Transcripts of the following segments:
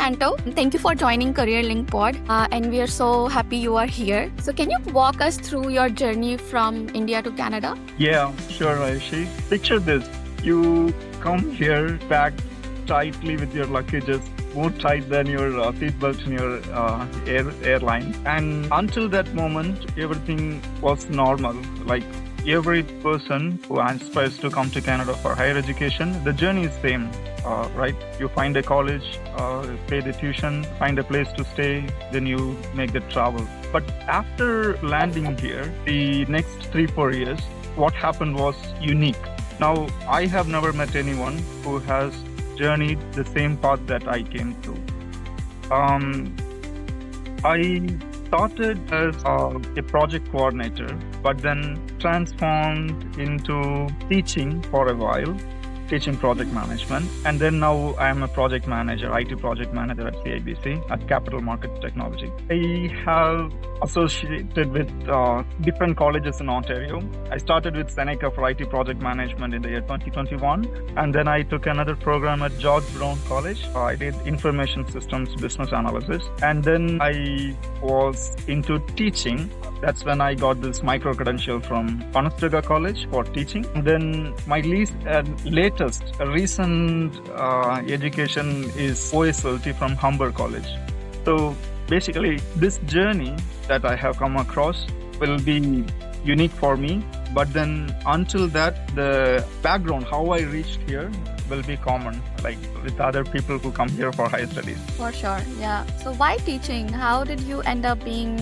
Anto. Thank you for joining Career LinkPod, and we are so happy you are here. So can you walk us through your journey from India to Canada? Yeah, sure, Aayushi. Picture this. You come here packed tightly with your luggages, more tight than your seatbelt in your airline. And until that moment, everything was normal. Like every person who aspires to come to Canada for higher education, the journey is same, right? You find a college, pay the tuition, find a place to stay, then you make the travel. But after landing here, the next 3-4 years, what happened was unique. Now, I have never met anyone who has journeyed the same path that I came through. I started as a project coordinator, but then transformed into teaching for a while, teaching project management. And then now I am a project manager, IT project manager at CIBC at Capital Markets Technology. I have associated with different colleges in Ontario. I started with Seneca for IT project management in the year 2021. And then I took another program at George Brown College. I did information systems business analysis. And then I was into teaching. That's when I got this micro credential from Conestoga College for teaching. And then my latest recent education is OSLT from Humber College. So basically, this journey that I have come across will be unique for me. But then until that, the background, how I reached here, will be common, like with other people who come here for higher studies. For sure, yeah. So why teaching? How did you end up being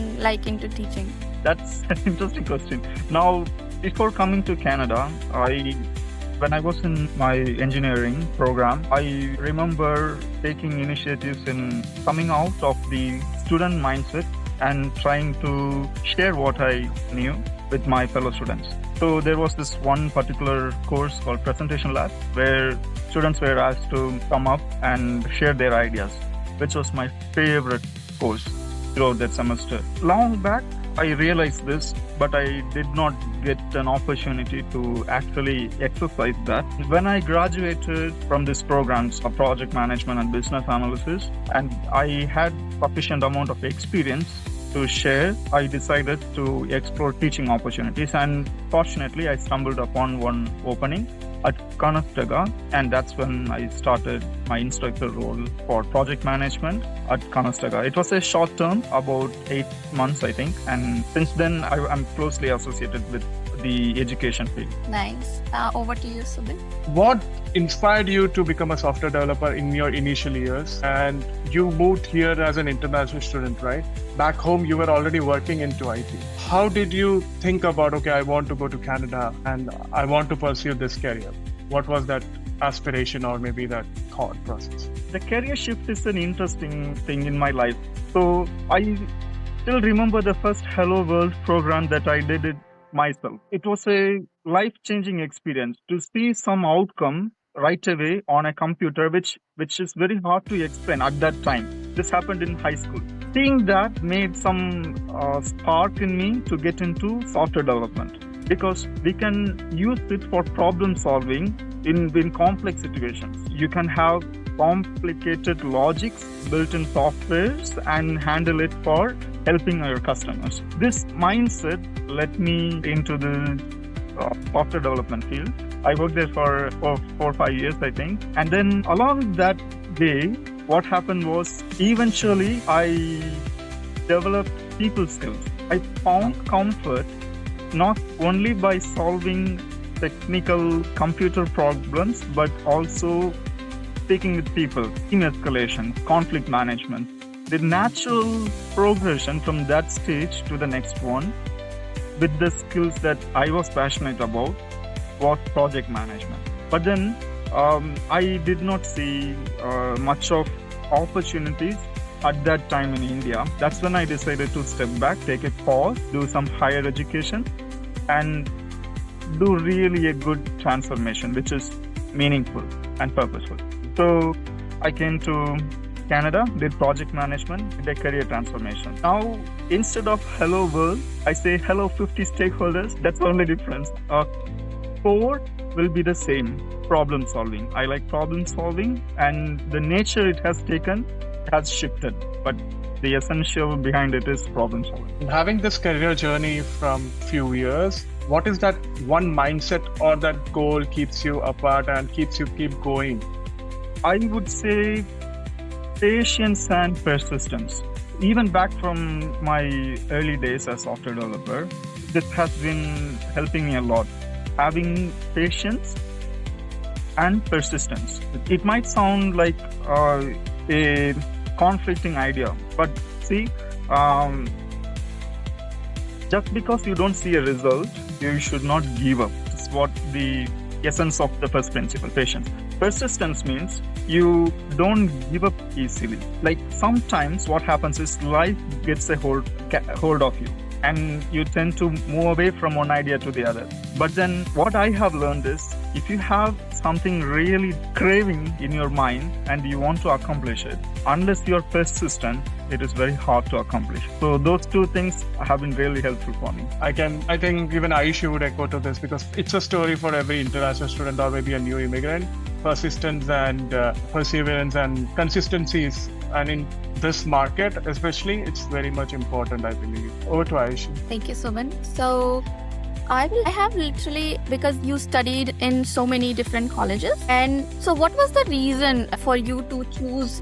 into teaching? That's an interesting question. Now, before coming to Canada, when I was in my engineering program, I remember taking initiatives in coming out of the student mindset and trying to share what I knew with my fellow students. So there was this one particular course called Presentation Lab where students were asked to come up and share their ideas, which was my favorite course throughout that semester. Long back, I realized this, but I did not get an opportunity to actually exercise that. When I graduated from these programs of project management and business analysis, and I had sufficient amount of experience to share, I decided to explore teaching opportunities. And fortunately, I stumbled upon one opening at Conestoga, and that's when I started my instructor role for project management at Conestoga. It was a short term, about 8 months, I think. And since then, I'm closely associated with the education field. Nice. Over to you, Subin. What inspired you to become a software developer in your initial years? And you moved here as an international student, right? Back home, you were already working into IT. How did you think about, okay, I want to go to Canada and I want to pursue this career? What was that aspiration or maybe that thought process? The career shift is an interesting thing in my life. So I still remember the first Hello World program that I did it myself. It was a life-changing experience to see some outcome right away on a computer, which is very hard to explain at that time. This happened in high school. Seeing that made some spark in me to get into software development, because we can use it for problem solving in complex situations. You can have complicated logics built in softwares and handle it for helping your customers. This mindset led me into the software development field. I worked there for 4 or 5 years, I think. And then along that way, what happened was eventually I developed people skills. I found comfort not only by solving technical computer problems, but also speaking with people, team escalation, conflict management. The natural progression from that stage to the next one with the skills that I was passionate about was project management. But then I did not see much of opportunities at that time in India. That's when I decided to step back, take a pause, do some higher education, and do really a good transformation, which is meaningful and purposeful. So I came to Canada, did project management, did a career transformation. Now, instead of hello world, I say hello 50 stakeholders. That's the only difference. Core will be the same, problem solving. I like problem solving, and the nature it has taken has shifted, but the essential behind it is problem solving. Having this career journey from few years, what is that one mindset or that goal keeps you apart and keeps you keep going? I would say patience and persistence. Even back from my early days as software developer, this has been helping me a lot. Having patience and persistence. It might sound like a conflicting idea, but see, just because you don't see a result, you should not give up. It's what the essence of the first principle, patience. Persistence means you don't give up easily. Like sometimes what happens is life gets a hold of you and you tend to move away from one idea to the other. But then what I have learned is if you have something really craving in your mind and you want to accomplish it, unless you're persistent, it is very hard to accomplish. So those two things have been really helpful for me. I think even Aayushi would echo to this because it's a story for every international student or maybe a new immigrant. Persistence and perseverance and consistencies, and in this market especially, it's very much important, I believe. Over to Aayushi. Thank you, Subin. So I have literally, because you studied in so many different colleges, and so what was the reason for you to choose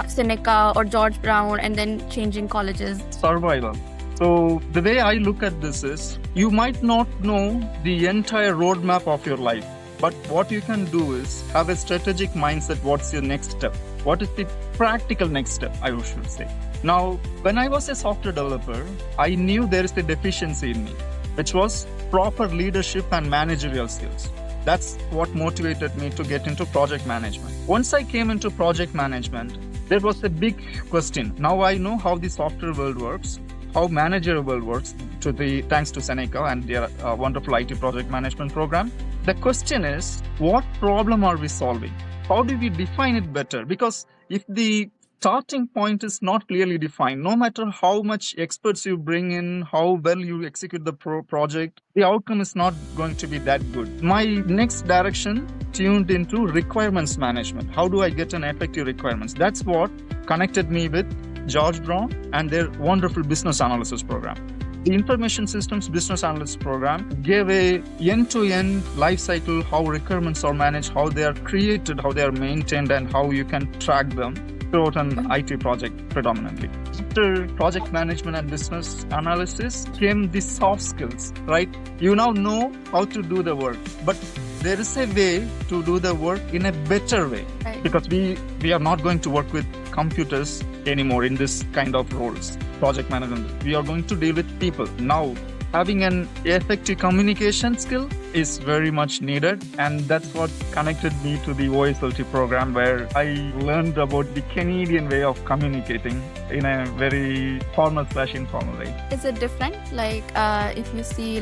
Seneca or George Brown and then changing colleges? Survival. So the way I look at this is, you might not know the entire roadmap of your life, but what you can do is have a strategic mindset. What's your next step? What is the practical next step, I should say. Now, when I was a software developer, I knew there is a deficiency in me, which was proper leadership and managerial skills. That's what motivated me to get into project management. Once I came into project management, there was a big question. Now I know how the software world works, how managerial world works, thanks to Seneca and their wonderful IT project management program. The question is, what problem are we solving? How do we define it better? Because if the starting point is not clearly defined, no matter how much experts you bring in, how well you execute the project, the outcome is not going to be that good. My next direction tuned into requirements management. How do I get an effective requirements? That's what connected me with George Brown and their wonderful business analysis program. The Information Systems Business Analyst program gave a end-to-end life cycle, how requirements are managed, how they are created, how they are maintained, and how you can track them throughout an IT project predominantly. After project management and business analysis came the soft skills, right? You now know how to do the work, but there is a way to do the work in a better way, Right. because we are not going to work with computers anymore in this kind of roles. Project management, we are going to deal with people. Now, having an effective communication skill is very much needed, and that's what connected me to the OSLT program, where I learned about the Canadian way of communicating in a very formal/informal way. Is it different? If you see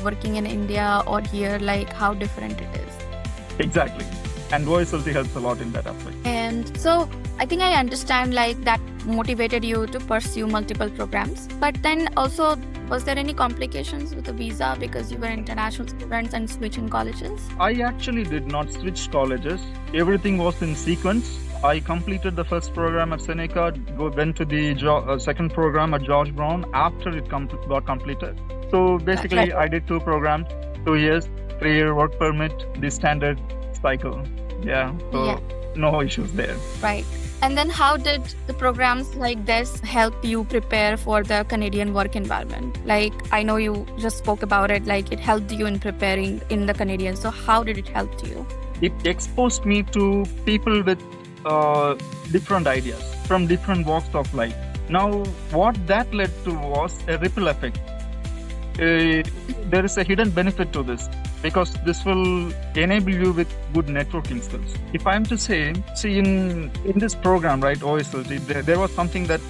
working in India or here, how different it is? Exactly. And OSLT helps a lot in that aspect. And so I think I understand that motivated you to pursue multiple programs. But then also, was there any complications with the visa because you were international students and switching colleges? I actually did not switch colleges. Everything was in sequence. I completed the first program at Seneca, went to the second program at George Brown after it got completed. So basically, Right. I did 2 programs, 2 years, 3-year work permit, the standard cycle. Yeah, so Yeah. no issues there. Right. And then how did the programs like this help you prepare for the Canadian work environment? I know you just spoke about it, it helped you in preparing in the Canadian. So how did it help you? It exposed me to people with different ideas from different walks of life. Now, what that led to was a ripple effect. There is a hidden benefit to this, because this will enable you with good networking skills. If I'm to say, see in this program, right, OSLT, there was something that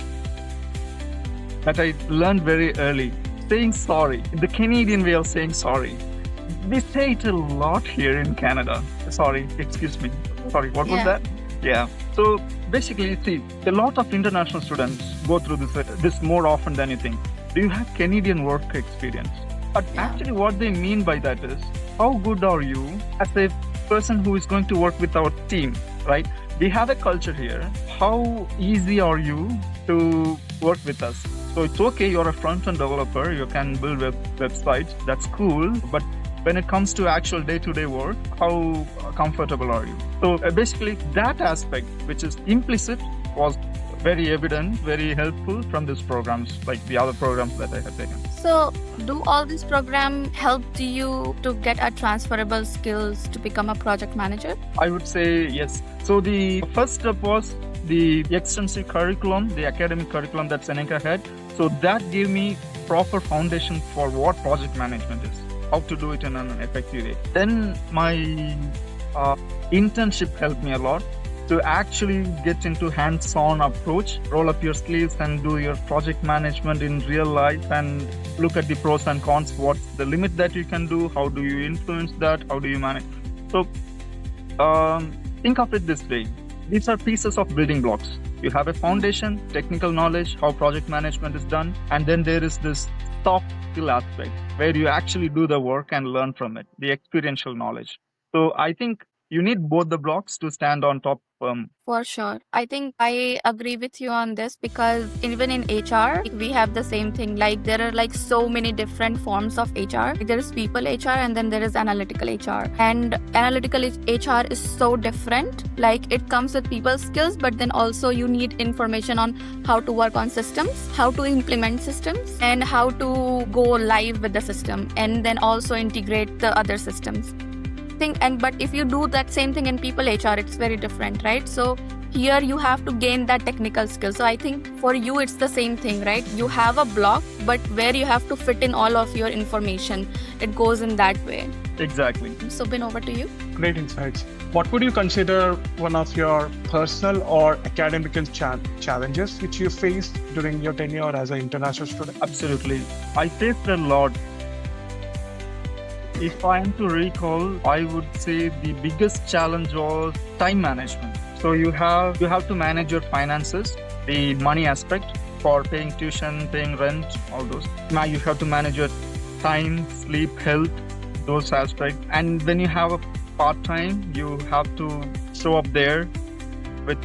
I learned very early. Saying sorry, the Canadian way of saying sorry. We say it a lot here in Canada. Sorry, excuse me. Sorry, what was Yeah. that? Yeah. So basically, see, a lot of international students go through this more often than you think. Do you have Canadian work experience? But Yeah. actually what they mean by that is, how good are you as a person who is going to work with our team, right? We have a culture here. how easy are you to work with us? So it's okay, you're a front-end developer, you can build websites, that's cool, but when it comes to actual day-to-day work, how comfortable are you? So basically that aspect, which is implicit, was very evident, very helpful from these programs, like the other programs that I have taken. So, do all these programs help you to get a transferable skills to become a project manager? I would say yes. So the first step was the extensive curriculum, the academic curriculum that Seneca had. So that gave me proper foundation for what project management is, how to do it in an effective way. Then my internship helped me a lot to actually get into hands-on approach, roll up your sleeves and do your project management in real life and look at the pros and cons, what's the limit that you can do, how do you influence that, how do you manage. So think of it this way. These are pieces of building blocks. You have a foundation, technical knowledge, how project management is done, and then there is this soft skill aspect where you actually do the work and learn from it, the experiential knowledge. So I think you need both the blocks to stand on top. For sure. I think I agree with you on this because even in HR, we have the same thing. Like there are like so many different forms of HR. There is people HR and then there is analytical HR. And analytical HR is so different. Like it comes with people skills, but then also you need information on how to work on systems, how to implement systems, and how to go live with the system, and then also integrate the other systems. But if you do that same thing in people HR, it's very different, right? So here you have to gain that technical skill. So I think for you it's the same thing, right? You have a block, but where you have to fit in all of your information, it goes in that way. Exactly. Subin, over to you. Great insights. What would you consider one of your personal or academic challenges which you faced during your tenure as an international student? Absolutely. I faced a lot. If I am to recall, I would say the biggest challenge was time management. So you have to manage your finances, the money aspect for paying tuition, paying rent, all those. Now you have to manage your time, sleep, health, those aspects. And when you have a part-time, you have to show up there with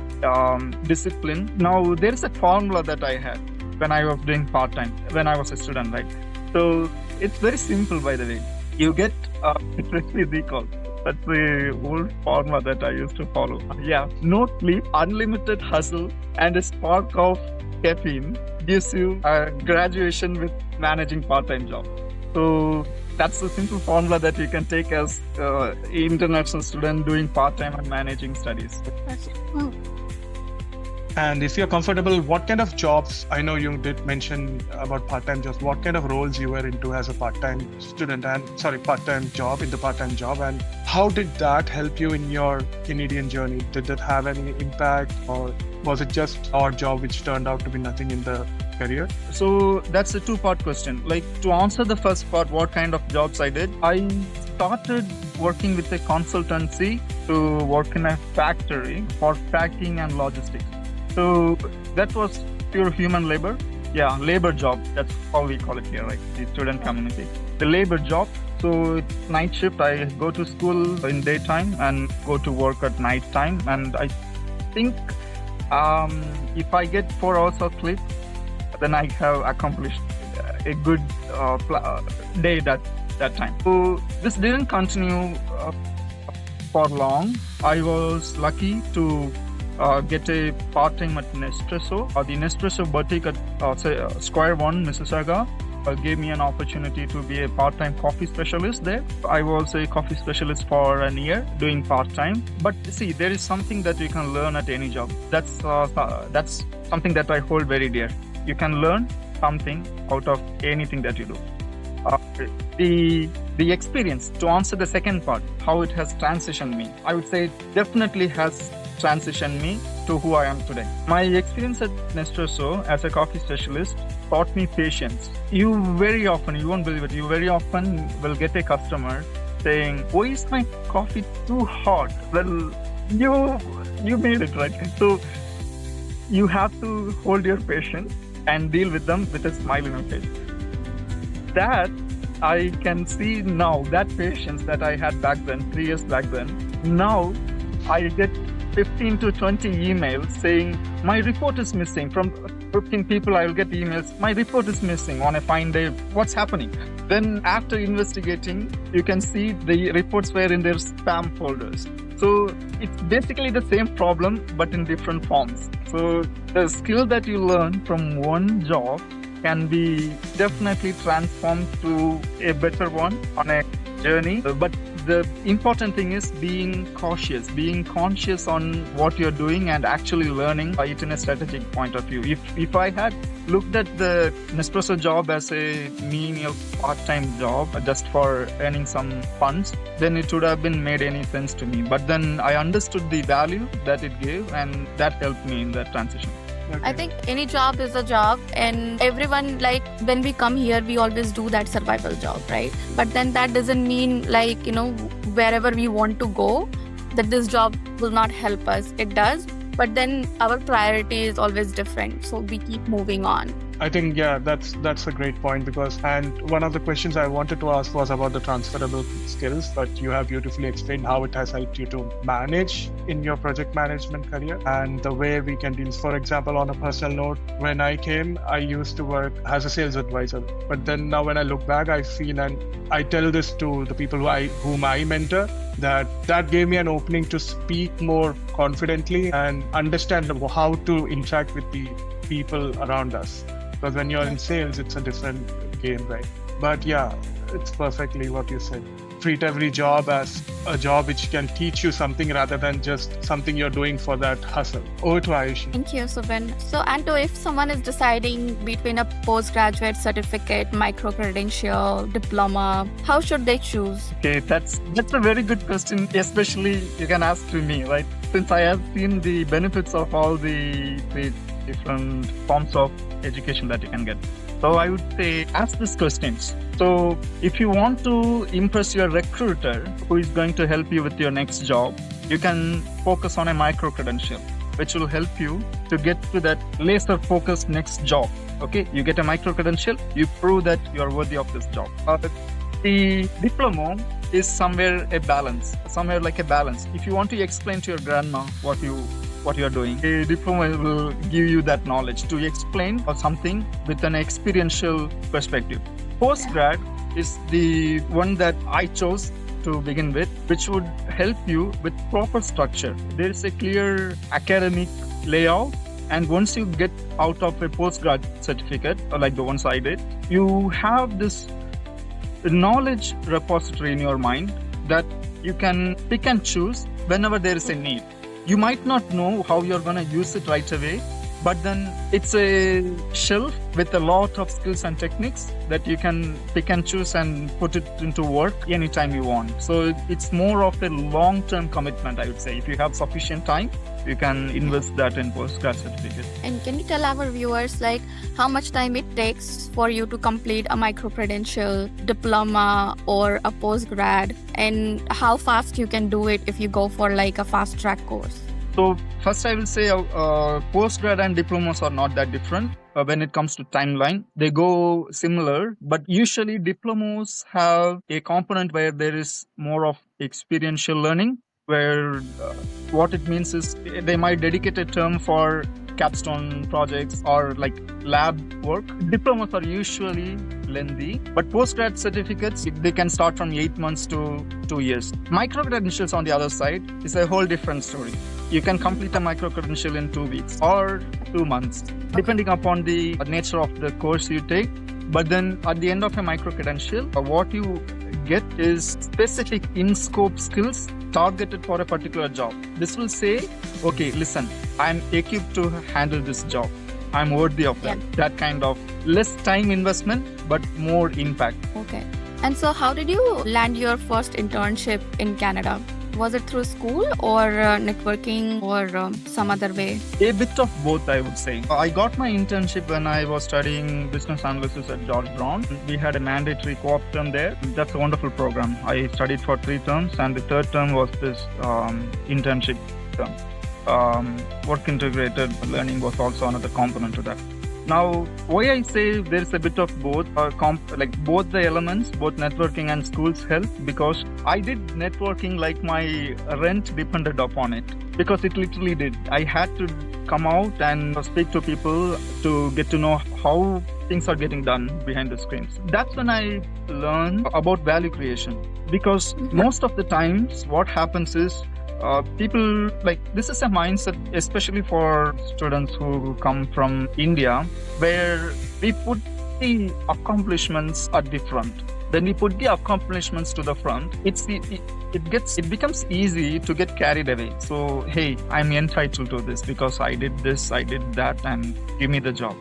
discipline. Now there is a formula that I had when I was doing part-time, when I was a student, right? So it's very simple, by the way. You get especially recall. That's the old formula that I used to follow. Yeah, no sleep, unlimited hustle, and a spark of caffeine gives you a graduation with managing part-time job. So that's the simple formula that you can take as international student doing part-time and managing studies. And if you're comfortable, what kind of jobs, I know you did mention about part-time jobs, what kind of roles you were into as a part-time job, in the part-time job, and how did that help you in your Canadian journey? Did that have any impact, or was it just our job which turned out to be nothing in the career? So that's a two-part question. Like, to answer the first part, what kind of jobs I did, I started working with a consultancy to work in a factory for packing and logistics. So that was pure human labor. Yeah, labor job. That's how we call it here, like the student community. The labor job. So it's night shift. I go to school in daytime and go to work at night time. And I think if I get 4 hours of sleep, then I have accomplished a good day that time. So this didn't continue for long. I was lucky to get a part-time at Nespresso. The Nespresso boutique at Square One, Mississauga, gave me an opportunity to be a part-time coffee specialist there. I was a coffee specialist for a year doing part-time. But see, there is something that you can learn at any job. That's something that I hold very dear. You can learn something out of anything that you do. The experience, to answer the second part, how it has transitioned me, I would say it definitely has transitioned me to who I am today. My experience at Nespresso as a coffee specialist taught me patience. You won't believe it, you very often will get a customer saying, why is my coffee too hot? Well, you made it, right? So you have to hold your patience and deal with them with a smile on your face. That I can see now, that patience that I had back then, 3 years back then, now I get 15 to 20 emails saying, my report is missing. From 15 people, I will get emails, my report is missing on a fine day. What's happening? Then after investigating, you can see the reports were in their spam folders. So it's basically the same problem, but in different forms. So the skill that you learn from one job can be definitely transformed to a better one on a journey. But the important thing is being conscious on what you're doing and actually learning it in a strategic point of view. If I had looked at the Nespresso job as a menial part-time job just for earning some funds, then it would have been made any sense to me. But then I understood the value that it gave, and that helped me in that transition. Okay. I think any job is a job, and everyone, like, when we come here, we always do that survival job, right? But then that doesn't mean, like, wherever we want to go, that this job will not help us. It does, but then our priority is always different, so we keep moving on. I think, yeah, that's a great point, and one of the questions I wanted to ask was about the transferable skills, but you have beautifully explained how it has helped you to manage in your project management career and the way we can deal. For example, on a personal note, when I came, I used to work as a sales advisor, but then now when I look back, I feel, and I tell this to the people whom I mentor, that gave me an opening to speak more confidently and understand how to interact with the people around us. Because when you're in sales, it's a different game, right? But yeah, it's perfectly what you said. Treat every job as a job which can teach you something rather than just something you're doing for that hustle. Over to Aayushi. Thank you, Subin. So, Anto, if someone is deciding between a postgraduate certificate, micro-credential, diploma, how should they choose? Okay, that's a very good question, especially you can ask to me, right? Since I have seen the benefits of all the different forms of education that you can get. So I would say ask these questions. So if you want to impress your recruiter who is going to help you with your next job, you can focus on a micro-credential, which will help you to get to that laser-focused next job. Okay, you get a micro-credential, you prove that you are worthy of this job. The diploma is somewhere like a balance. If you want to explain to your grandma what you are doing, a diploma will give you that knowledge to explain something with an experiential perspective. Postgrad is the one that I chose to begin with, which would help you with proper structure. There is a clear academic layout, and once you get out of a postgrad certificate, like the ones I did, you have this knowledge repository in your mind that you can pick and choose whenever there is a need. You might not know how you're going to use it right away, but then it's a shelf with a lot of skills and techniques that you can pick and choose and put it into work anytime you want. So it's more of a long-term commitment, I would say. If you have sufficient time, you can invest that in postgrad certificate. And can you tell our viewers, like, how much time it takes for you to complete a micro-credential, diploma, or a postgrad, and how fast you can do it if you go for like a fast-track course? So first I will say postgrad and diplomas are not that different when it comes to timeline. They go similar, but usually diplomas have a component where there is more of experiential learning, where what it means is they might dedicate a term for capstone projects or like lab work. Diplomas are usually lengthy, but postgrad certificates, they can start from 8 months to 2 years. Micro-credentials on the other side is a whole different story. You can complete a micro-credential in 2 weeks or 2 months, depending upon the nature of the course you take. But then at the end of a micro-credential, what you get is specific in-scope skills targeted for a particular job. This will say, okay, listen, I'm equipped to handle this job. I'm worthy of that. Yeah. That kind of less time investment, but more impact. Okay. And so how did you land your first internship in Canada? Was it through school or networking or some other way? A bit of both, I would say. I got my internship when I was studying business analysis at George Brown. We had a mandatory co-op term there. That's a wonderful program. I studied for 3 terms, and the 3rd term was this internship term. Work integrated learning was also another component to that. Now, why I say there's a bit of both, both the elements, both networking and schools help, because I did networking like my rent depended upon it, because it literally did. I had to come out and speak to people to get to know how things are getting done behind the screens. That's when I learned about value creation, because most of the times what happens is people, like, this is a mindset, especially for students who come from India, where we put the accomplishments at the front. When we put the accomplishments to the front, it becomes easy to get carried away. So, hey, I'm entitled to this because I did this, I did that, and give me the job.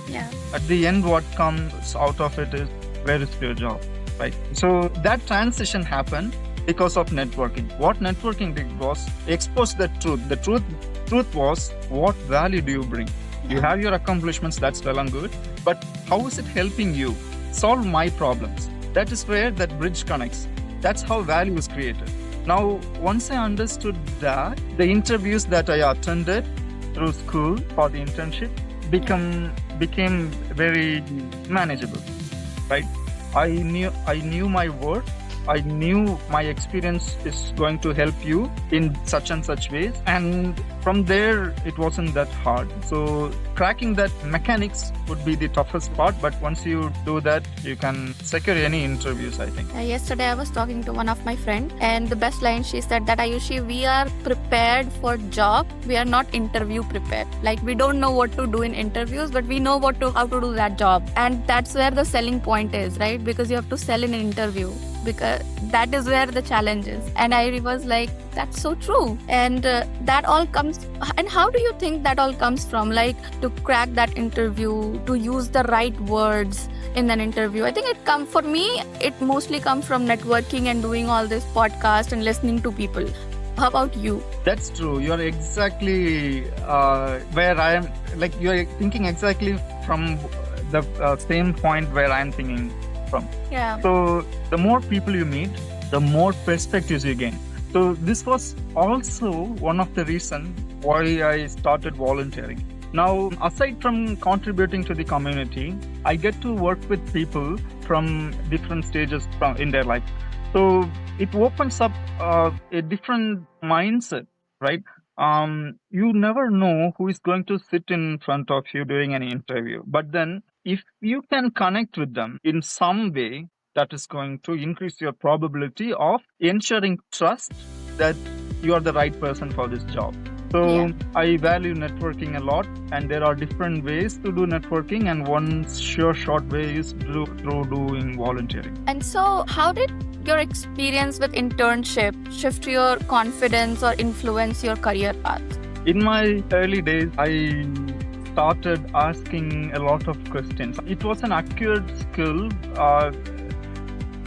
Yeah. At the end, what comes out of it is, where is your job, right? So that transition happened because of networking. What networking did was expose the truth. The truth was, what value do you bring? You have your accomplishments, that's well and good, but how is it helping you solve my problems? That is where that bridge connects. That's how value is created. Now, once I understood that, the interviews that I attended through school for the internship became very manageable, right? I knew my worth. I knew my experience is going to help you in such and such ways. And from there, it wasn't that hard. So cracking that mechanics would be the toughest part. But once you do that, you can secure any interviews, I think. Yesterday, I was talking to one of my friends, and the best line she said that, Aayushi, we are prepared for job. We are not interview prepared. Like, we don't know what to do in interviews, but we know how to do that job. And that's where the selling point is, right? Because you have to sell in an interview, because that is where the challenge is. And I was like, that's so true. And that all comes, and how do you think that all comes from? Like, to crack that interview, to use the right words in an interview. I think it mostly comes from networking and doing all this podcast and listening to people. How about you? That's true. You're exactly where I am. Like, you're thinking exactly from the same point where I'm thinking from. Yeah. So the more people you meet, the more perspectives you gain. So this was also one of the reasons why I started volunteering. Now, aside from contributing to the community, I get to work with people from different stages in their life. So it opens up a different mindset, right? You never know who is going to sit in front of you during an interview. But then if you can connect with them in some way, that is going to increase your probability of ensuring trust that you are the right person for this job. So I value networking a lot, and there are different ways to do networking, and one short way is through doing volunteering. And so how did your experience with internship shift your confidence or influence your career path? In my early days, I started asking a lot of questions. It was an acquired skill.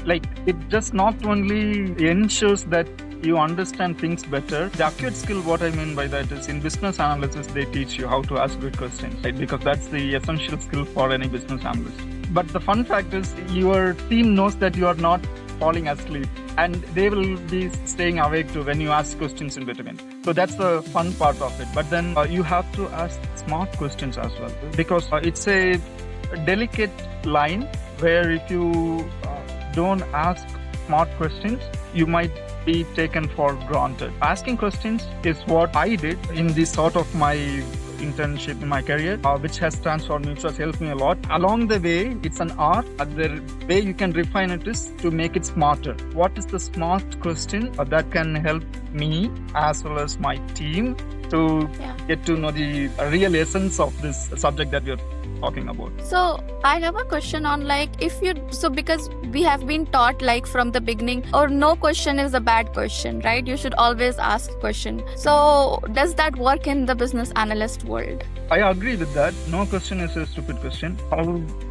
It just not only ensures that you understand things better. The acquired skill, what I mean by that is, in business analysis, they teach you how to ask good questions, right? Because that's the essential skill for any business analyst. But the fun fact is, your team knows that you are not falling asleep, and they will be staying awake too when you ask questions in between. So that's the fun part of it. But then you have to ask smart questions as well, because it's a delicate line where if you don't ask smart questions, you might be taken for granted. Asking questions is what I did in this sort of my internship in my career, which has transformed me, which has helped me a lot. Along the way, it's an art. The way you can refine it is to make it smarter. What is the smart question that can help me as well as my team to get to know the real essence of this subject that we're talking about? So I have a question on because we have been taught from the beginning, or no question is a bad question, right? You should always ask question. So does that work in the business analyst world? I agree with that. No question is a stupid question. How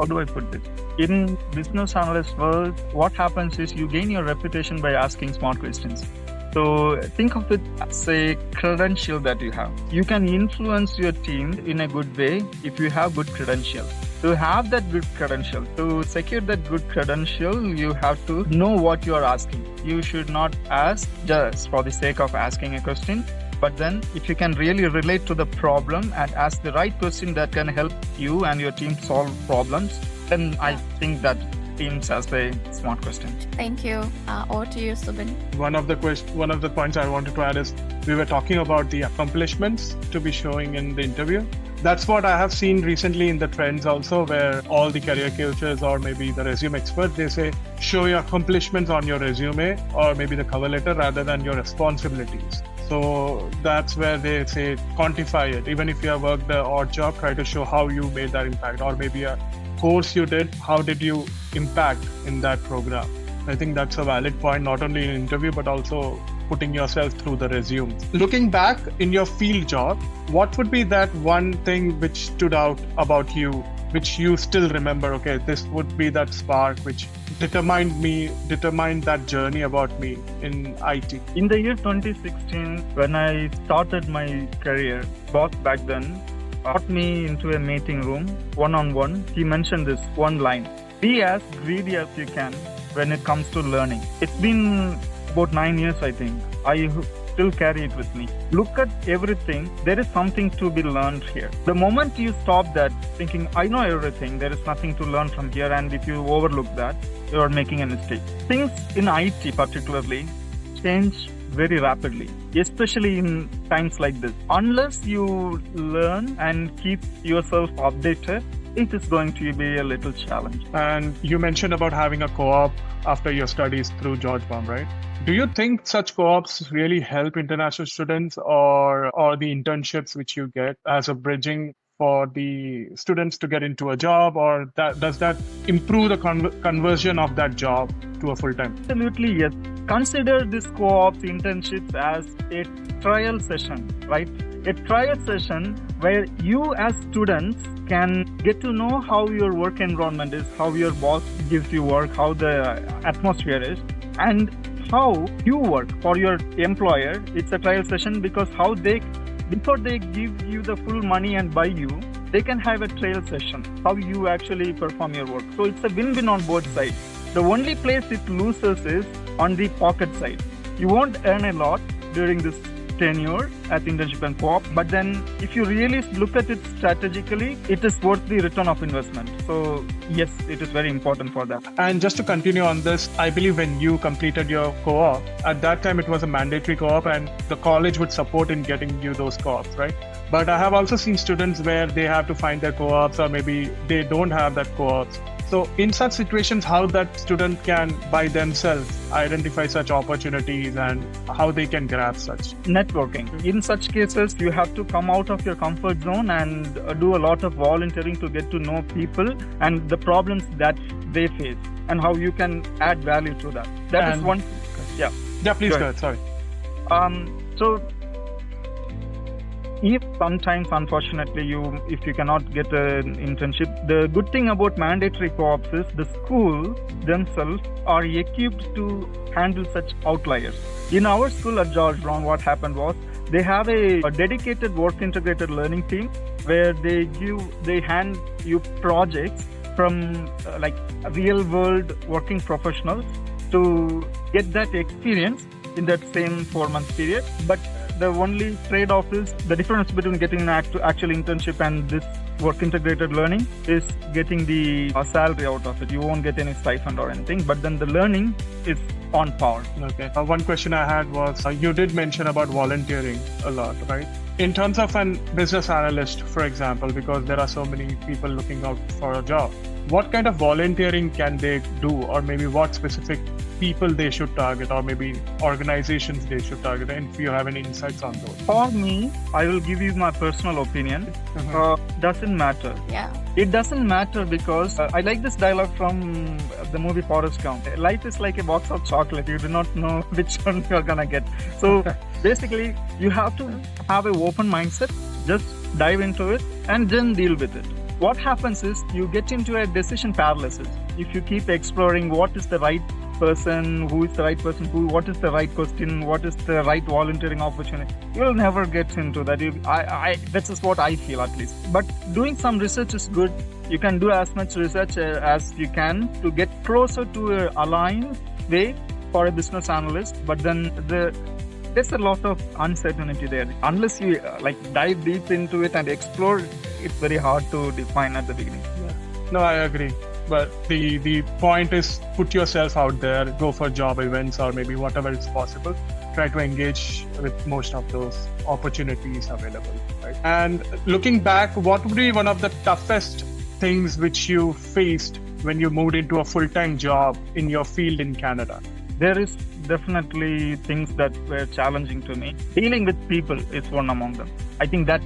do I put this? In business analyst world, what happens is you gain your reputation by asking smart questions. So think of it as a credential that you have. You can influence your team in a good way if you have good credentials. To have that good credential, to secure that good credential, you have to know what you are asking. You should not ask just for the sake of asking a question. But then if you can really relate to the problem and ask the right question that can help you and your team solve problems, then I think that teams as a smart question. Thank you. Over to you, Subin. One of the points I wanted to add is we were talking about the accomplishments to be showing in the interview. That's what I have seen recently in the trends also, where all the career coaches or maybe the resume experts, they say, show your accomplishments on your resume or maybe the cover letter rather than your responsibilities. So that's where they say quantify it. Even if you have worked the odd job, try to show how you made that impact, or maybe a course you did, how did you impact in that program. I think that's a valid point, not only in interview, but also putting yourself through the resume. Looking back in your field job, what would be that one thing which stood out about you, which you still remember? Okay, this would be that spark which determined that journey about me in IT. In the year 2016, when I started my career, boss back then brought me into a meeting room, one-on-one. He mentioned this one line: be as greedy as you can when it comes to learning. It's been about 9 years, I think. I still carry it with me. Look at everything. There is something to be learned here. The moment you stop that thinking, I know everything, there is nothing to learn from here, and if you overlook that, you are making a mistake. Things in IT particularly change very rapidly, especially in times like this. Unless you learn and keep yourself updated, it is going to be a little challenge. And you mentioned about having a co-op after your studies through Georgetown, right? Do you think such co-ops really help international students, or the internships which you get as a bridging for the students to get into a job, or does that improve the conversion of that job to a full-time? Absolutely, yes. Consider this co-ops, internships as a trial session, right? A trial session where you as students can get to know how your work environment is, how your boss gives you work, how the atmosphere is, and how you work for your employer. It's a trial session because before they give you the full money and buy you, they can have a trial session, how you actually perform your work. So it's a win-win on both sides. The only place it loses is on the pocket side. You won't earn a lot during this tenure at internship and co-op, but then if you really look at it strategically, it is worth the return of investment. So yes, it is very important for that. And just to continue on this, I believe when you completed your co-op, at that time it was a mandatory co-op and the college would support in getting you those co-ops, right? But I have also seen students where they have to find their co-ops, or maybe they don't have that co-ops. So in such situations, how that student can by themselves identify such opportunities and how they can grab such? Networking. In such cases, you have to come out of your comfort zone and do a lot of volunteering to get to know people and the problems that they face and how you can add value to that. That is one. Yeah. Yeah, please go ahead. Sorry. So if sometimes, unfortunately, if you cannot get an internship, the good thing about mandatory co-ops is the school themselves are equipped to handle such outliers. In our school at Georgetown, what happened was they have a dedicated work integrated learning team where they hand you projects from like real world working professionals to get that experience in that same 4-month period. But the only trade-off is the difference between getting an actual internship and this work integrated learning is getting the salary out of it. You won't get any stipend or anything, but then the learning is on par. Okay. One question I had was, you did mention about volunteering a lot, right? In terms of a business analyst, for example, because there are so many people looking out for a job, what kind of volunteering can they do, or maybe what specific people they should target, or maybe organizations they should target, and if you have any insights on those? For me, I will give you my personal opinion. Doesn't matter. Yeah. It doesn't matter because I like this dialogue from the movie Forrest Gump. Life is like a box of chocolate. You do not know which one you're gonna get. So basically, you have to have an open mindset. Just dive into it and then deal with it. What happens is you get into a decision paralysis. If you keep exploring what is the right person, who is the right person, what is the right question, what is the right volunteering opportunity, you'll never get into that. That's just what I feel, at least. But doing some research is good. You can do as much research as you can to get closer to an aligned way for a business analyst. But then the there's a lot of uncertainty there. Unless you dive deep into it and explore, it's very hard to define at the beginning. No, I agree. But the point is, put yourself out there, go for job events or maybe whatever is possible. Try to engage with most of those opportunities available, right? And looking back, what would be one of the toughest things which you faced when you moved into a full-time job in your field in Canada? There is definitely things that were challenging to me. Dealing with people is one among them. I think that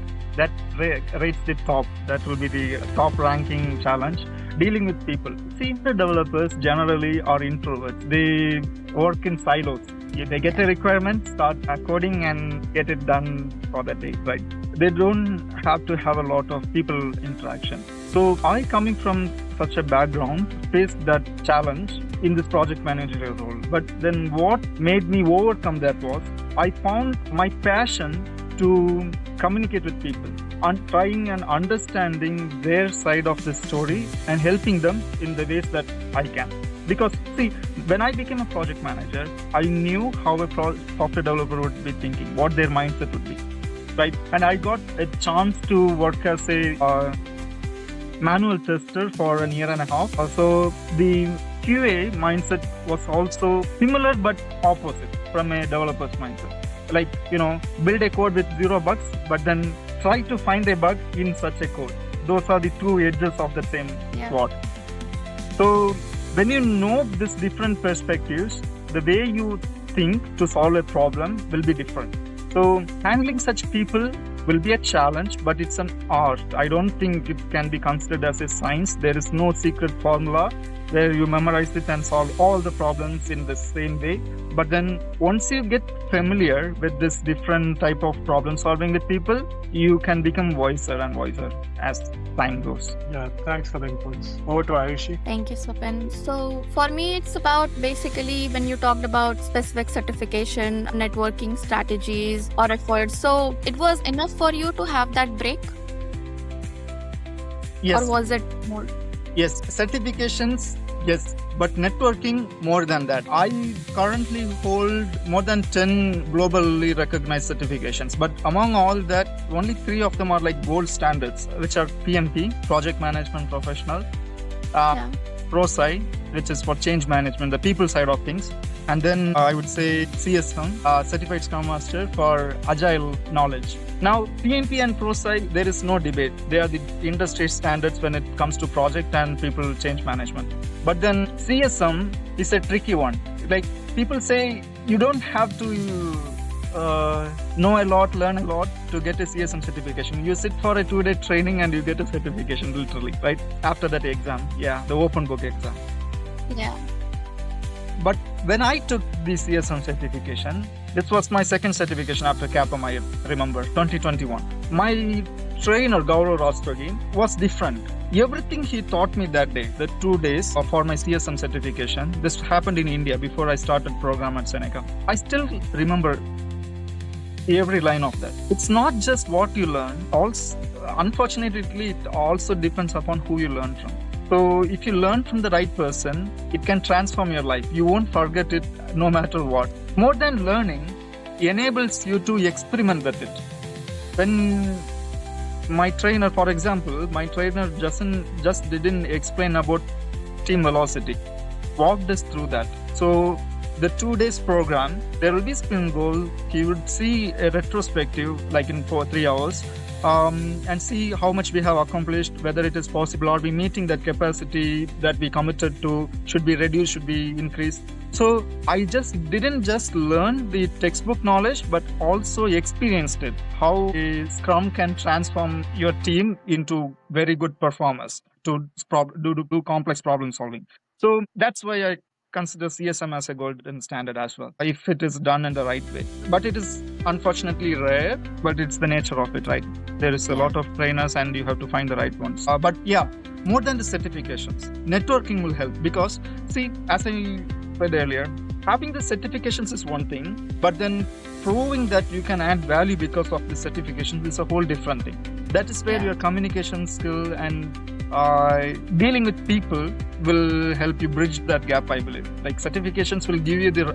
rates the top. That will be the top ranking challenge. Dealing with people. Senior developers generally are introverts. They work in silos. They get a requirement, start coding and get it done for the day, right? They don't have to have a lot of people interaction. So I, coming from such a background, faced that challenge in this project manager role. But then what made me overcome that was I found my passion to communicate with people and trying and understanding their side of the story and helping them in the ways that I can. Because see, when I became a project manager, I knew how a software developer would be thinking, what their mindset would be, right? And I got a chance to work as a manual tester for a year and a half. So the QA mindset was also similar but opposite from a developer's mindset. Like, build a code with 0 bugs, but then try to find a bug in such a code. Those are the two edges of the same sword. So when you know these different perspectives, the way you think to solve a problem will be different. So handling such people will be a challenge, but it's an art. I don't think it can be considered as a science. There is no secret formula where you memorize it and solve all the problems in the same way. But then once you get familiar with this different type of problem solving with people, you can become wiser and wiser as time goes. Yeah, thanks for the inputs. Over to Aayushi. Thank you, Subin. So for me, it's about basically when you talked about specific certification, networking strategies or efforts. So it was enough for you to have that break? Yes. Or was it more? Yes, certifications, yes, but networking more than that. I currently hold more than 10 globally recognized certifications, but among all that, only 3 of them are like gold standards, which are PMP, Project Management Professional, Prosci, which is for change management, the people side of things, and then I would say CSM, Certified Scrum Master for Agile knowledge. Now, PMP and Prosci, there is no debate. They are the industry standards when it comes to project and people change management. But then CSM is a tricky one. Like people say, you don't have to know a lot, learn a lot to get a CSM certification. You sit for a 2-day training and you get a certification literally, right? After that exam, the open book exam. Yeah. But when I took the CSM certification, this was my second certification after CAPM, I remember, 2021. My trainer, Gaurav Rastogi, was different. Everything he taught me that day, the 2 days for my CSM certification, this happened in India before I started program at Seneca. I still remember every line of that. It's not just what you learn. Also, unfortunately, it also depends upon who you learn from. So if you learn from the right person, it can transform your life. You won't forget it no matter what. More than learning, it enables you to experiment with it. When my trainer, for example, just didn't explain about team velocity, walked us through that. So the 2 days program, there will be sprint goal. He would see a retrospective like in 3 hours. And see how much we have accomplished, whether it is possible, are we meeting that capacity that we committed to, should be reduced, should be increased. So I didn't just learn the textbook knowledge, but also experienced it, how a Scrum can transform your team into very good performers to do complex problem solving. So that's why I consider CSM as a golden standard as well, if it is done in the right way. But it is unfortunately rare, but it's the nature of it, right? There is a lot of trainers and you have to find the right ones. But more than the certifications, networking will help because, see, as I said earlier, having the certifications is one thing, but then proving that you can add value because of the certifications is a whole different thing. That is where your communication skill and dealing with people will help you bridge that gap, I believe. Like certifications will give you the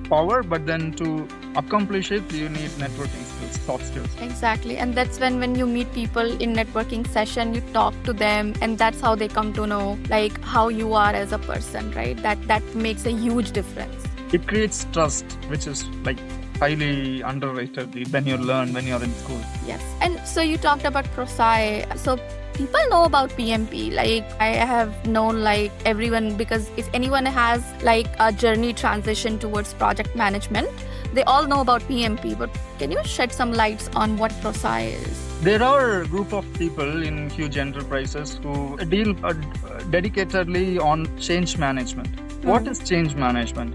power, but then to accomplish it, you need networking skills, soft skills. Exactly. And that's when you meet people in networking session, you talk to them, and that's how they come to know like how you are as a person, right? That makes a huge difference. It creates trust, which is like highly underrated when you learn when you're in school. Yes. And so you talked about Prosci. So people know about PMP. Like I have known like everyone, because if anyone has like a journey transition towards project management, they all know about PMP. But can you shed some lights on what Prosci is? There are a group of people in huge enterprises who deal dedicatedly on change management. What is change management?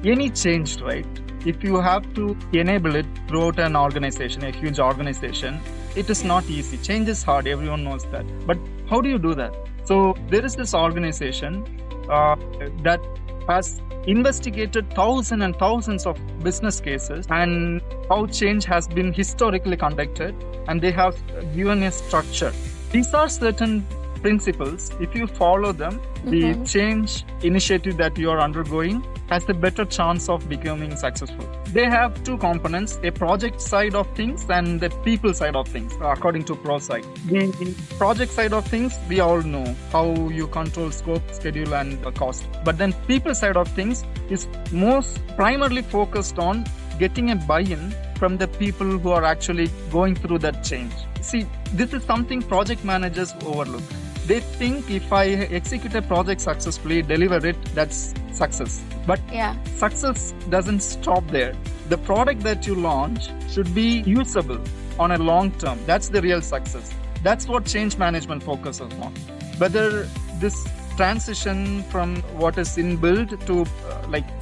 Any change, right? If you have to enable it throughout an organization, a huge organization, it is not easy. Change is hard, everyone knows that. But how do you do that? So there is this organization that has investigated thousands and thousands of business cases and how change has been historically conducted, and they have given a structure. These are certain principles. If you follow them, the change initiative that you are undergoing has a better chance of becoming successful. They have two components, a project side of things and the people side of things, according to Prosci. The project side of things, we all know how you control scope, schedule and cost. But then people side of things is most primarily focused on getting a buy-in from the people who are actually going through that change. See, this is something project managers overlook. They think if I execute a project successfully, deliver it, that's success. But success doesn't stop there. The product that you launch should be usable on a long term. That's the real success. That's what change management focuses on. Whether this transition from what is in build to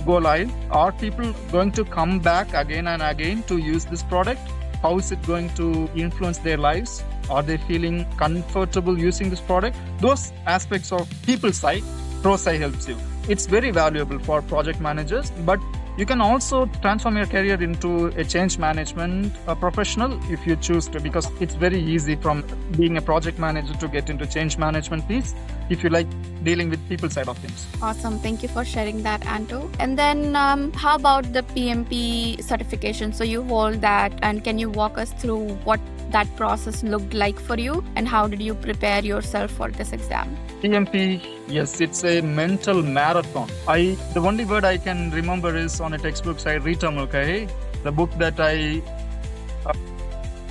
go live, are people going to come back again and again to use this product? How is it going to influence their lives? Are they feeling comfortable using this product? Those aspects of people side, Prosci helps you. It's very valuable for project managers, but you can also transform your career into a change management professional if you choose to, because it's very easy from being a project manager to get into change management piece if you like dealing with people side of things. Awesome. Thank you for sharing that, Anto. And then how about the PMP certification? So you hold that, and can you walk us through what that process looked like for you and how did you prepare yourself for this exam? PMP, yes, it's a mental marathon. The only word I can remember is on a textbook side, Ritamulkai, the book that I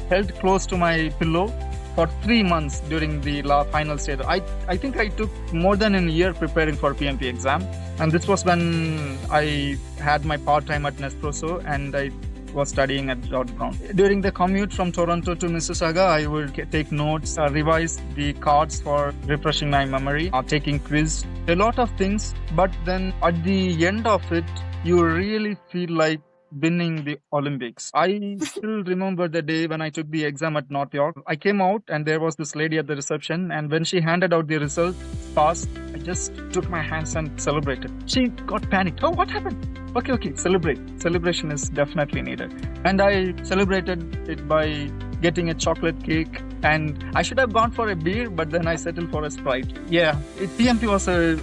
held close to my pillow for 3 months during the final stage. I think I took more than a year preparing for PMP exam, and this was when I had my part-time at Nespresso and I was studying at George Brown. During the commute from Toronto to Mississauga, I would take notes, revise the cards for refreshing my memory, taking quiz, a lot of things. But then at the end of it, you really feel like winning the Olympics. I still remember the day when I took the exam at North York. I came out and there was this lady at the reception, and when she handed out the results passed, I just took my hands and celebrated. She got panicked. Oh, what happened? Okay, celebrate. Celebration is definitely needed. And I celebrated it by getting a chocolate cake, and I should have gone for a beer, but then I settled for a Sprite. Yeah, PMP was a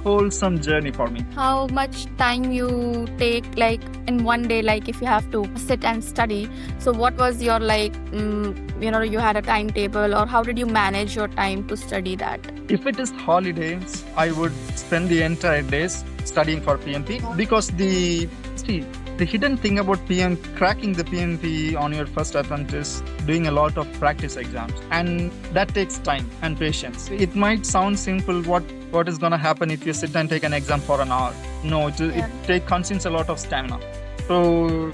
wholesome journey for me. How much time you take in one day, if you have to sit and study? So what was your you had a timetable, or how did you manage your time to study that? If it is holidays, I would spend the entire days studying for PMP, because the hidden thing about cracking the PMP on your first attempt is doing a lot of practice exams, and that takes time and patience. It might sound simple, what is going to happen if you sit and take an exam for an hour? No, it consumes a lot of stamina. So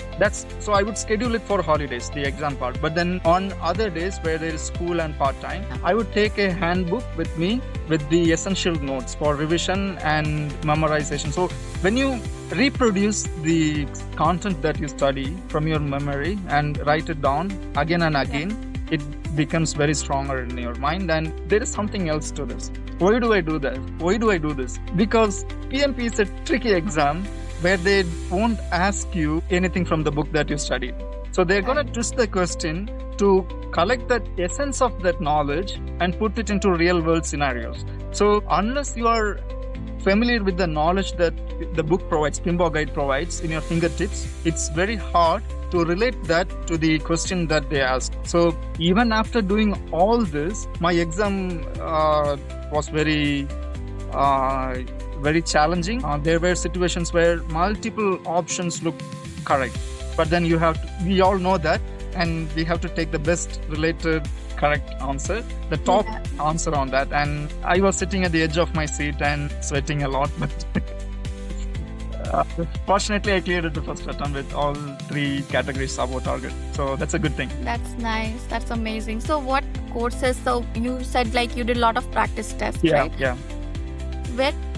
I would schedule it for holidays, the exam part. But then on other days where there is school and part-time, I would take a handbook with me with the essential notes for revision and memorization. So when you reproduce the content that you study from your memory and write it down again and again, it becomes very stronger in your mind. And there is something else to this. Why do I do that? Why do I do this? Because PMP is a tricky exam where they won't ask you anything from the book that you studied. So they're going to twist the question to collect the essence of that knowledge and put it into real world scenarios. So unless you are familiar with the knowledge that the book provides, Pinball Guide provides in your fingertips, it's very hard to relate that to the question that they ask. So even after doing all this, my exam was very challenging. There were situations where multiple options look correct, but then we all know that, and we have to take the best related correct answer, the top answer on that. And I was sitting at the edge of my seat and sweating a lot, but fortunately I cleared it the first attempt with all 3 categories above target. So that's a good thing. That's nice. That's amazing. So what courses? So you said like you did a lot of practice tests, right? Yeah.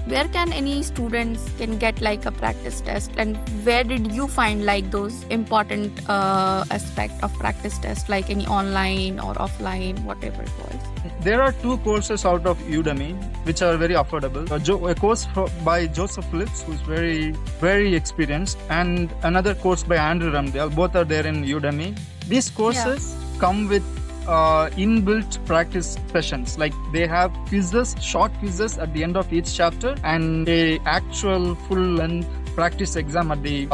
Where can any students can get like a practice test, and where did you find like those important aspect of practice test, like any online or offline, whatever it was? There are 2 courses out of Udemy which are very affordable. A course by Joseph Phillips, who is very, very experienced, and another course by Andrew Ramdale. Both are there in Udemy. These courses come with inbuilt practice sessions. Like they have quizzes, short quizzes at the end of each chapter, and a actual full-length practice exam at the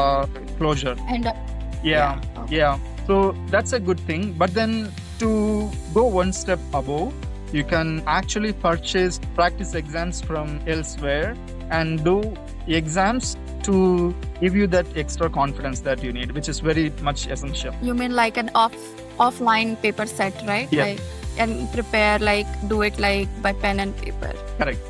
closure. And So that's a good thing. But then to go one step above, you can actually purchase practice exams from elsewhere and do exams to give you that extra confidence that you need, which is very much essential. You mean like an offline paper set, right? Yeah. Like, and prepare, like do it like by pen and paper. Correct.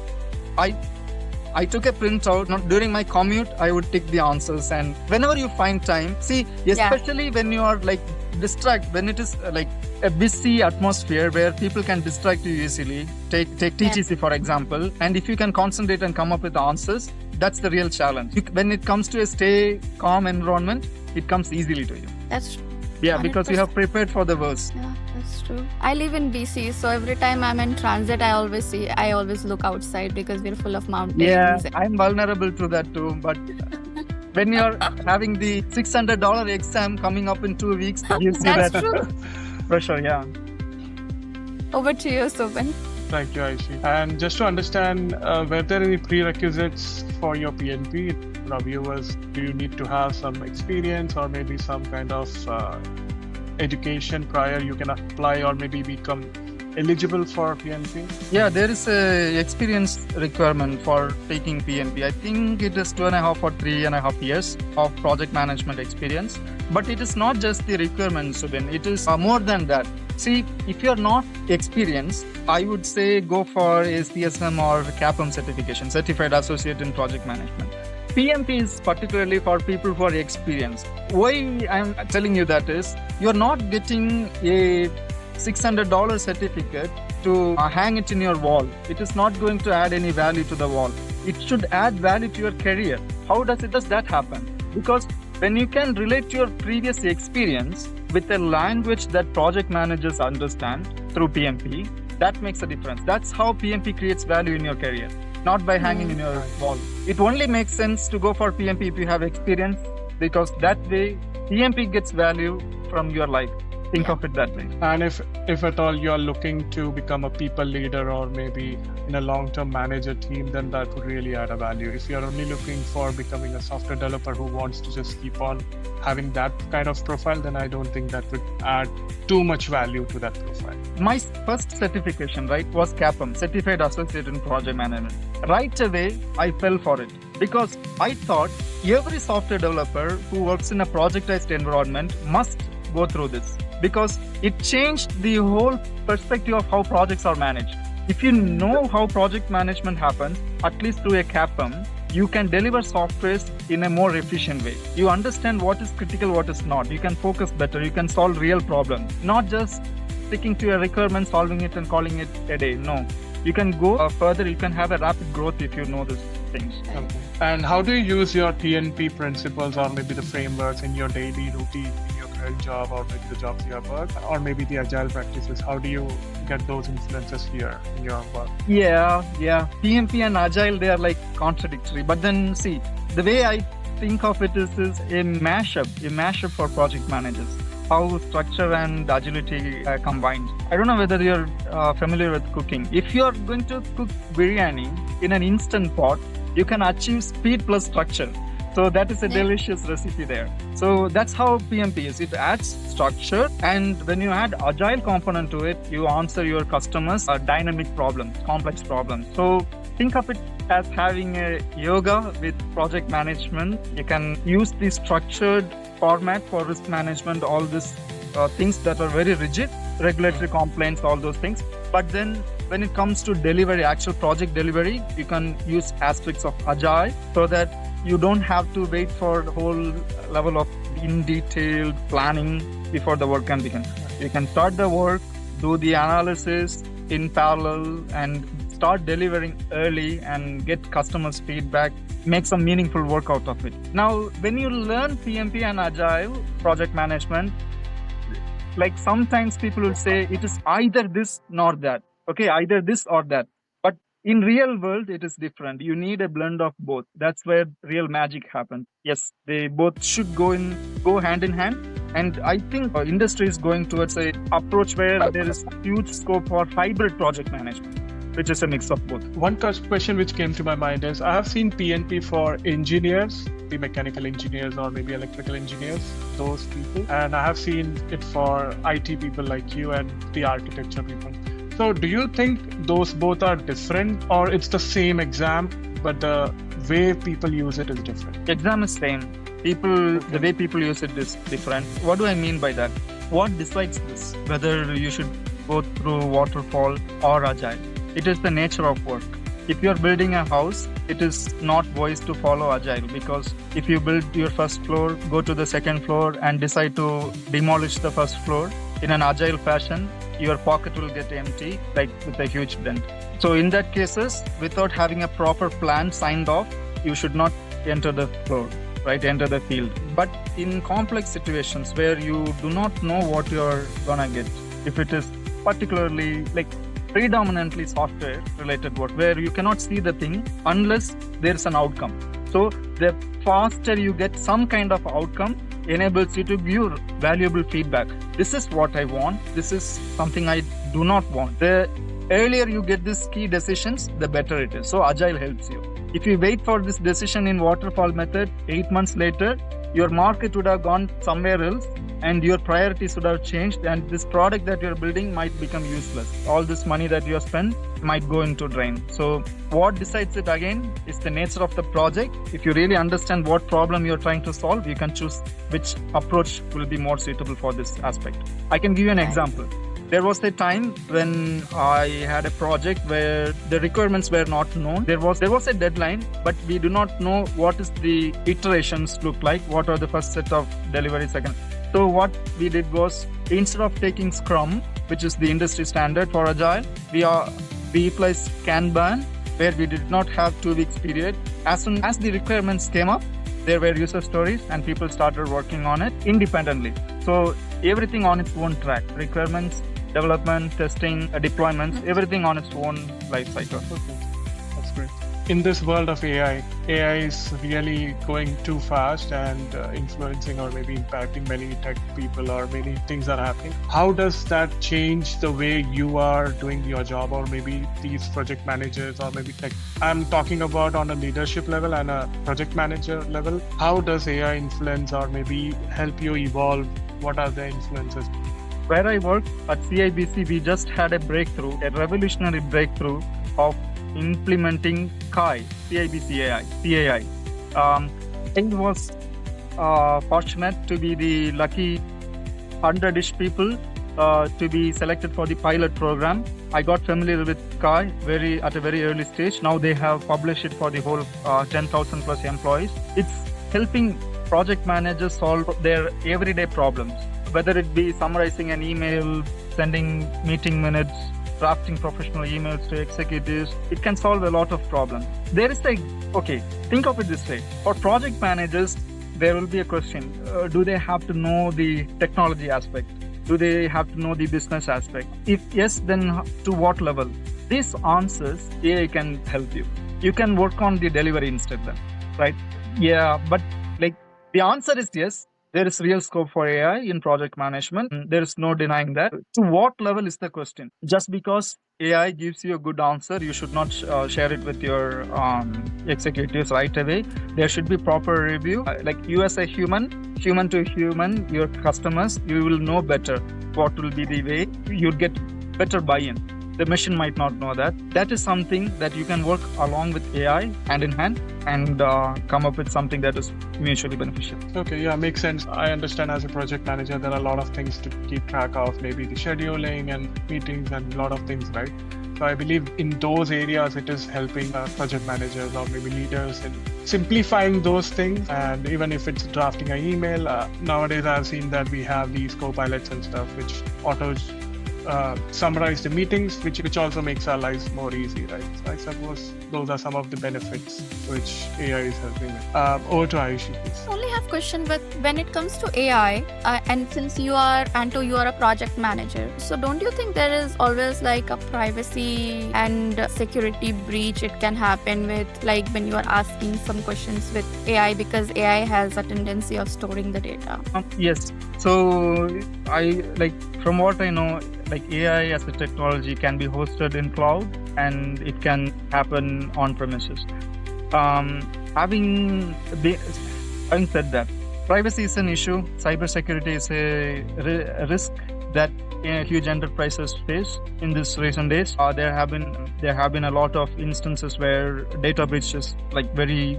I took a printout. During my commute, I would take the answers, and whenever you find time, especially when you are like when it is like a busy atmosphere where people can distract you easily. Take TTC for example, and if you can concentrate and come up with the answers, that's the real challenge. When it comes to a stay calm environment, it comes easily to you. That's true. Yeah, 100%. Because you have prepared for the worst. Yeah, that's true. I live in BC, so every time I'm in transit, I always look outside because we're full of mountains. Yeah, I'm vulnerable to that too. But when you're having the $600 exam coming up in 2 weeks, you see that's that true. pressure. Yeah. Over to you, Subin. Thank you, Aayushi. And just to understand, were there any prerequisites for your PMP? For our viewers, do you need to have some experience or maybe some kind of education prior you can apply or maybe become eligible for PMP? Yeah, there is a experience requirement for taking PMP. I think it is 2.5 or 3.5 years of project management experience. But it is not just the requirement, Subin. It is more than that. See, if you're not experienced, I would say go for a CSM or CAPM certification, Certified Associate in Project Management. PMP is particularly for people who are experienced. Why I'm telling you that is, you're not getting a $600 certificate to hang it in your wall. It is not going to add any value to the wall. It should add value to your career. How does that happen? Because when you can relate your previous experience with a language that project managers understand through PMP, that makes a difference. That's how PMP creates value in your career, not by hanging in your wall. It only makes sense to go for PMP if you have experience, because that way PMP gets value from your life. Think of it that way. And if at all you're looking to become a people leader or maybe in a long-term manager team, then that would really add a value. If you're only looking for becoming a software developer who wants to just keep on having that kind of profile, then I don't think that would add too much value to that profile. My first certification, was CAPM, Certified Associate in Project Management. Right away, I fell for it because I thought every software developer who works in a projectized environment must go through this, because it changed the whole perspective of how projects are managed. If you know how project management happens, at least through a CAPM, you can deliver softwares in a more efficient way. You understand what is critical, what is not. You can focus better. You can solve real problems, not just sticking to a requirement, solving it and calling it a day. No, you can go further. You can have a rapid growth if you know these things. Okay. And how do you use your PMP principles or maybe the frameworks in your daily routine? Job or maybe the jobs you have worked, or maybe the agile practices? How do you get those influences here in your work? Yeah. PMP and agile, they are like contradictory. But then see, the way I think of it is a mashup for project managers. how structure and agility combined. I don't know whether you're familiar with cooking. If you're going to cook biryani in an instant pot, you can achieve speed plus structure. So that is a delicious recipe there. So that's how PMP is. It adds structure, and when you add agile component to it, you answer your customers' dynamic problems, complex problems. So think of it as having a yoga with project management. You can use the structured format for risk management, all these things that are very rigid, regulatory complaints, all those things. But then when it comes to delivery, actual project delivery, you can use aspects of agile so that you don't have to wait for the whole level of in detailed planning before the work can begin. You can start the work, do the analysis in parallel, and start delivering early and get customers' feedback, make some meaningful work out of it. Now, when you learn PMP and Agile project management, like sometimes people will say it is either this nor that. Okay, either this or that. But in real world, it is different. You need a blend of both. That's where real magic happens. Yes, they both should go hand in hand. And I think our industry is going towards a approach where there is huge scope for hybrid project management, which is a mix of both. One question which came to my mind is I have seen PNP for engineers, the mechanical engineers or maybe electrical engineers, those people. And I have seen it for IT people like you and the architecture people. So do you think those both are different, or it's the same exam, but the way people use it is different? The exam is same. The way people use it is different. What do I mean by that? What decides this? Whether you should go through Waterfall or Agile? It is the nature of work. If you're building a house, it is not wise to follow Agile, because if you build your first floor, go to the second floor and decide to demolish the first floor in an Agile fashion, your pocket will get empty, like with a huge dent. So in that cases, without having a proper plan signed off, you should not enter the floor, right? Enter the field. But in complex situations where you do not know what you're gonna get, if it is particularly like predominantly software related work where you cannot see the thing unless there's an outcome. So the faster you get some kind of outcome enables you to give valuable feedback. This is what I want. This is something I do not want. The earlier you get these key decisions, the better it is. So Agile helps you. If you wait for this decision in Waterfall method, 8 months later, your market would have gone somewhere else and your priorities would have changed, and this product that you're building might become useless. All this money that you have spent might go into drain. So what decides it again is the nature of the project. If you really understand what problem you're trying to solve, you can choose which approach will be more suitable for this aspect. I can give you an example. There was a time when I had a project where the requirements were not known. There was a deadline, but we do not know what is the iterations look like, what are the first set of delivery second. So what we did was, instead of taking Scrum, which is the industry standard for Agile, we utilized Kanban, where we did not have 2 weeks period. As soon as the requirements came up, there were user stories and people started working on it independently. So everything on its own track, requirements, development, testing, deployments, everything on its own life cycle. Okay, that's great. In this world of AI is really going too fast and influencing or maybe impacting many tech people, or many things are happening. How does that change the way you are doing your job, or maybe these project managers, or maybe tech? I'm talking about on a leadership level and a project manager level. How does AI influence or maybe help you evolve? What are the influences? Where I work at CIBC, we just had a revolutionary breakthrough of implementing CAI, CIBC AI, CAI. I was fortunate to be the lucky 100-ish people to be selected for the pilot program. I got familiar with CAI at a very early stage. Now they have published it for the whole 10,000 plus employees. It's helping project managers solve their everyday problems, whether it be summarizing an email, sending meeting minutes, drafting professional emails to executives. It can solve a lot of problems. Think of it this way. For project managers, there will be a question. Do they have to know the technology aspect? Do they have to know the business aspect? If yes, then to what level? These answers, AI can help you. You can work on the delivery instead then, right? Yeah, but the answer is yes. There is real scope for AI in project management. There is no denying that. To what level is the question? Just because AI gives you a good answer, you should not share it with your executives right away. There should be proper review. Like you as a human to human, your customers, you will know better what will be the way you'll get better buy-in. The machine might not know that. That is something that you can work along with AI hand in hand and come up with something that is mutually beneficial. Okay, yeah, makes sense. I understand as a project manager, there are a lot of things to keep track of, maybe the scheduling and meetings and a lot of things, right? So I believe in those areas, it is helping project managers or maybe leaders in simplifying those things. And even if it's drafting an email, nowadays I've seen that we have these co-pilots and stuff, which autos summarize the meetings, which also makes our lives more easy, right? So I suppose those are some of the benefits which AI is helping with. Over to Aayushi, please. I only have question with when it comes to AI, and since you are Anto, you are a project manager. So don't you think there is always like a privacy and security breach? It can happen with like when you are asking some questions with AI, because AI has a tendency of storing the data. Yes. So from what I know, like AI as a technology can be hosted in cloud and it can happen on premises. Having said that, privacy is an issue. Cybersecurity is a risk that huge enterprises face in this recent days. There have been a lot of instances where data breach is like very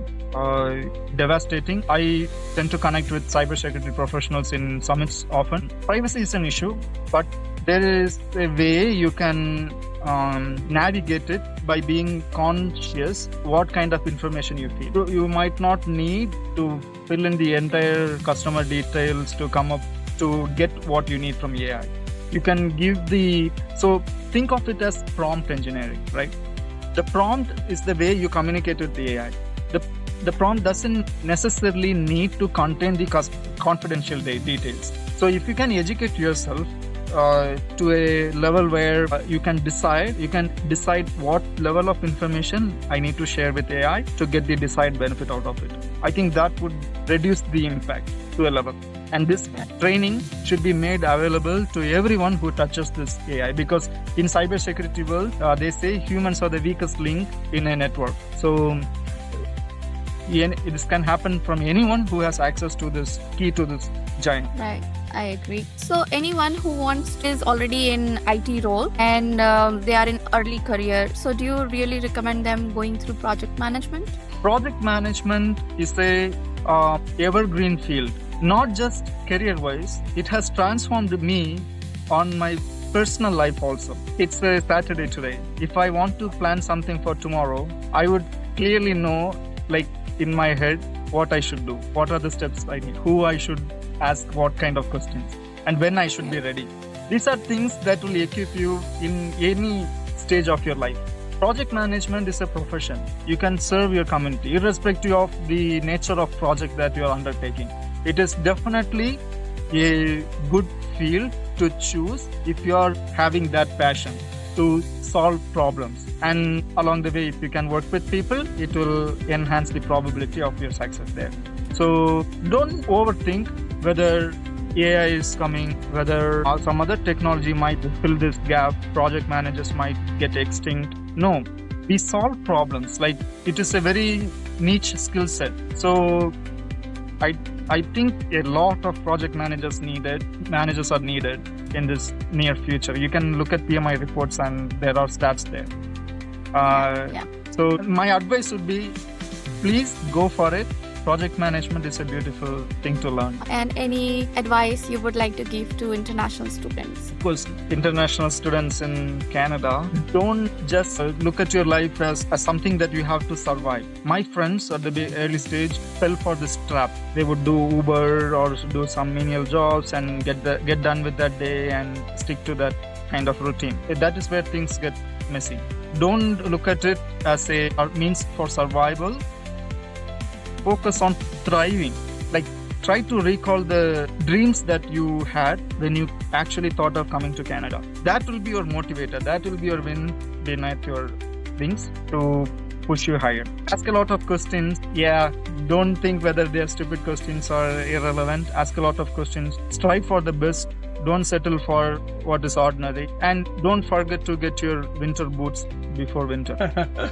devastating. I tend to connect with cybersecurity professionals in summits often. Privacy is an issue, but there is a way you can navigate it by being conscious what kind of information you feed. So you might not need to fill in the entire customer details to come up to get what you need from AI. You can so think of it as prompt engineering, right? The prompt is the way you communicate with the AI. The prompt doesn't necessarily need to contain the confidential details. So if you can educate yourself to a level where you can decide what level of information I need to share with AI to get the desired benefit out of it. I think that would reduce the impact to a level. And this training should be made available to everyone who touches this AI, because in cybersecurity world, they say humans are the weakest link in a network. So this can happen from anyone who has access to this key to this giant. Right, I agree. So anyone who is already in IT role and they are in early career, so do you really recommend them going through project management? Project management is a evergreen field. Not just career-wise, it has transformed me on my personal life also. It's a Saturday today. If I want to plan something for tomorrow, I would clearly know, like in my head, what I should do, what are the steps I need, who I should ask what kind of questions, and when I should be ready. These are things that will equip you in any stage of your life. Project management is a profession. You can serve your community irrespective of the nature of project that you are undertaking. It is definitely a good field to choose if you are having that passion to solve problems. And along the way, if you can work with people, it will enhance the probability of your success there. So don't overthink whether AI is coming, whether some other technology might fill this gap, project managers might get extinct. No, we solve problems. Like it is a very niche skill set. So I think a lot of project managers are needed in this near future. You can look at PMI reports and there are stats there. So my advice would be, please go for it. Project management is a beautiful thing to learn. And any advice you would like to give to international students? Of course, international students in Canada, don't just look at your life as something that you have to survive. My friends at the early stage fell for this trap. They would do Uber or do some menial jobs and get done with that day and stick to that kind of routine. That is where things get messy. Don't look at it as a means for survival. Focus on thriving. Like, try to recall the dreams that you had when you actually thought of coming to Canada. That will be your motivator. That will be your wind beneath your wings to push you higher. Ask a lot of questions. Yeah, don't think whether they're stupid questions or irrelevant. Ask a lot of questions. Strive for the best. Don't settle for what is ordinary. And don't forget to get your winter boots before winter.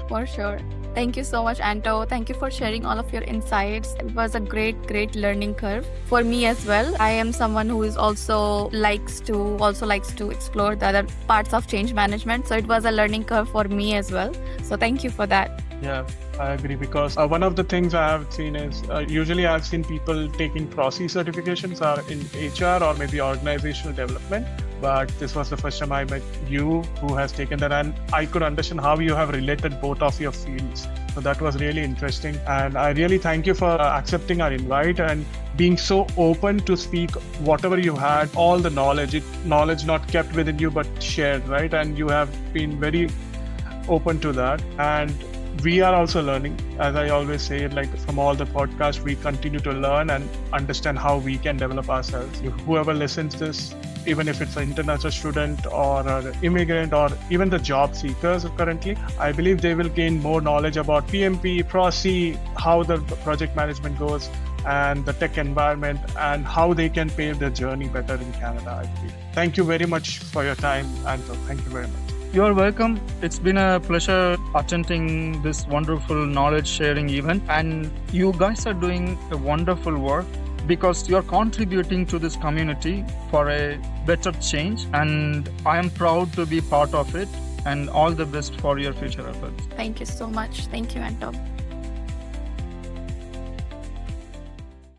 For sure. Thank you so much, Anto. Thank you for sharing all of your insights. It was a great learning curve for me as well. I am someone who is also likes to explore the other parts of change management. So it was a learning curve for me as well. So thank you for that. Yeah, I agree, because one of the things I have seen is usually I've seen people taking Prosci certifications are in HR or maybe organizational development. But this was the first time I met you who has taken that, and I could understand how you have related both of your fields. So that was really interesting. And I really thank you for accepting our invite and being so open to speak whatever you had, all the knowledge not kept within you, but shared, right? And you have been very open to that. And we are also learning, as I always say, like from all the podcasts, we continue to learn and understand how we can develop ourselves. Whoever listens to this, even if it's an international student or an immigrant or even the job seekers currently, I believe they will gain more knowledge about PMP, Prosci, how the project management goes, and the tech environment, and how they can pave their journey better in Canada, I believe. Thank you very much for your time, Anto. Thank you very much. You're welcome. It's been a pleasure attending this wonderful knowledge sharing event. And you guys are doing a wonderful work because you're contributing to this community for a better change. And I am proud to be part of it. And all the best for your future efforts. Thank you so much. Thank you, Anto.